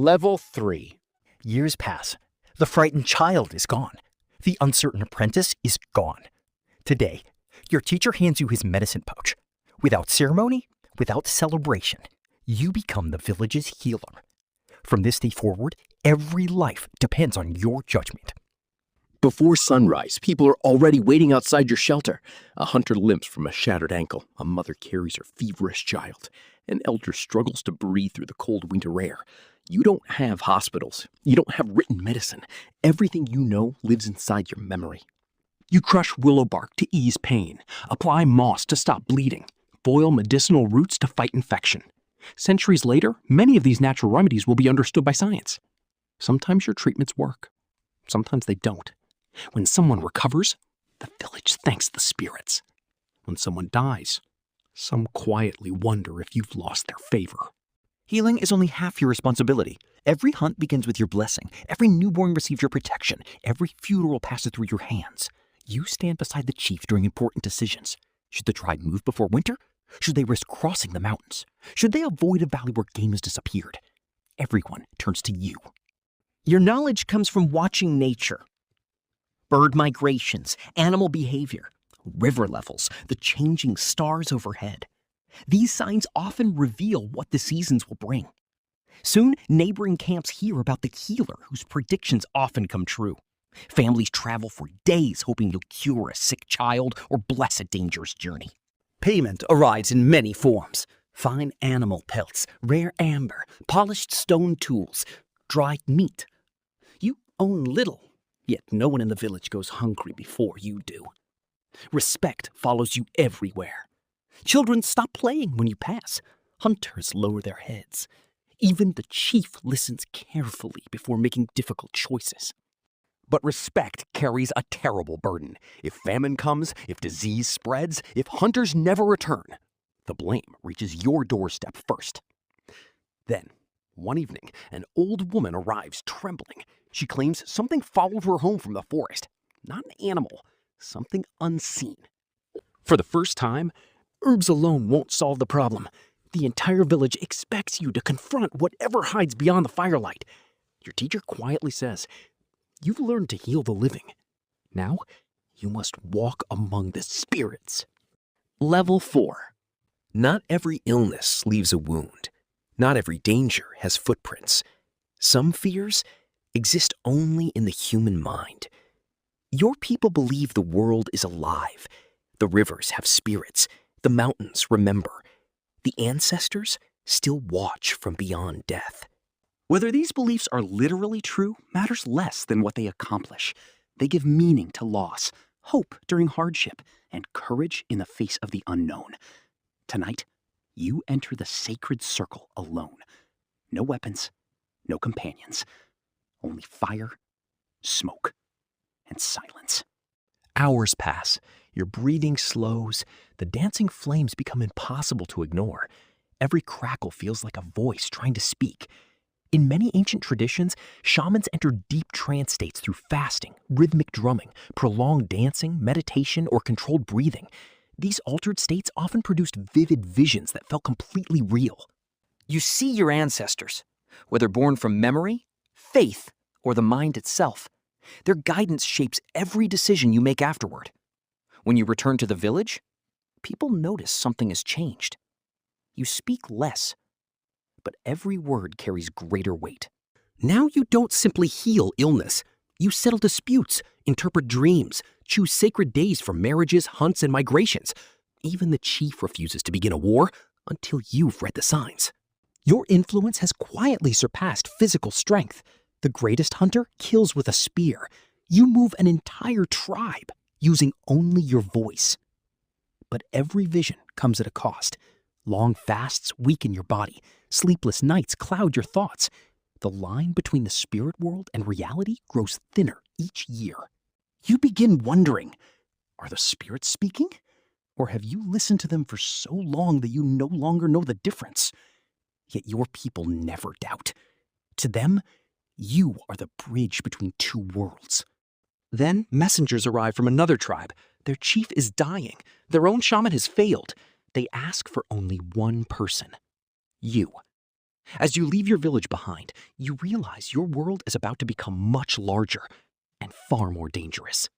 Level 3. Years pass. The frightened child is gone. The uncertain apprentice is gone. Today, your teacher hands you his medicine pouch. Without ceremony, without celebration, you become the village's healer. From this day forward, every life depends on your judgment. Before sunrise, people are already waiting outside your shelter. A hunter limps from a shattered ankle. A mother carries her feverish child. An elder struggles to breathe through the cold winter air. You don't have hospitals. You don't have written medicine. Everything you know lives inside your memory. You crush willow bark to ease pain. Apply moss to stop bleeding. Boil medicinal roots to fight infection. Centuries later, many of these natural remedies will be understood by science. Sometimes your treatments work. Sometimes they don't. When someone recovers, the village thanks the spirits. When someone dies, some quietly wonder if you've lost their favor. Healing is only half your responsibility. Every hunt begins with your blessing. Every newborn receives your protection. Every funeral passes through your hands. You stand beside the chief during important decisions. Should the tribe move before winter? Should they risk crossing the mountains? Should they avoid a valley where game has disappeared? Everyone turns to you. Your knowledge comes from watching nature. Bird migrations, animal behavior, river levels, the changing stars overhead. These signs often reveal what the seasons will bring. Soon, neighboring camps hear about the healer whose predictions often come true. Families travel for days hoping you'll cure a sick child or bless a dangerous journey. Payment arrives in many forms. Fine animal pelts, rare amber, polished stone tools, dried meat. You own little, yet no one in the village goes hungry before you do. Respect follows you everywhere. Children stop playing when you pass. Hunters lower their heads. Even the chief listens carefully before making difficult choices. But respect carries a terrible burden. If famine comes, if disease spreads, if hunters never return, the blame reaches your doorstep first. Then, one evening, an old woman arrives trembling. She claims something followed her home from the forest. Not an animal, something unseen. For the first time, herbs alone won't solve the problem. The entire village expects you to confront whatever hides beyond the firelight. Your teacher quietly says, "You've learned to heal the living. Now, you must walk among the spirits." Level 4. Not every illness leaves a wound. Not every danger has footprints. Some fears exist only in the human mind. Your people believe the world is alive. The rivers have spirits. The mountains remember. The ancestors still watch from beyond death. Whether these beliefs are literally true matters less than what they accomplish. They give meaning to loss, hope during hardship, and courage in the face of the unknown. Tonight, you enter the sacred circle alone. No weapons, no companions. Only fire, smoke, and silence. Hours pass. Your breathing slows. The dancing flames become impossible to ignore. Every crackle feels like a voice trying to speak. In many ancient traditions, shamans enter deep trance states through fasting, rhythmic drumming, prolonged dancing, meditation, or controlled breathing. These altered states often produced vivid visions that felt completely real. You see your ancestors, whether born from memory, faith, or the mind itself. Their guidance shapes every decision you make afterward. When you return to the village, people notice something has changed. You speak less, but every word carries greater weight. Now you don't simply heal illness. You settle disputes, interpret dreams, choose sacred days for marriages, hunts, and migrations. Even the chief refuses to begin a war until you've read the signs. Your influence has quietly surpassed physical strength. The greatest hunter kills with a spear. You move an entire tribe using only your voice. But every vision comes at a cost. Long fasts weaken your body. Sleepless nights cloud your thoughts. The line between the spirit world and reality grows thinner each year. You begin wondering, are the spirits speaking? Or have you listened to them for so long that you no longer know the difference? Yet your people never doubt. To them, you are the bridge between two worlds. Then messengers arrive from another tribe. Their chief is dying. Their own shaman has failed. They ask for only one person. You. As you leave your village behind, you realize your world is about to become much larger and far more dangerous.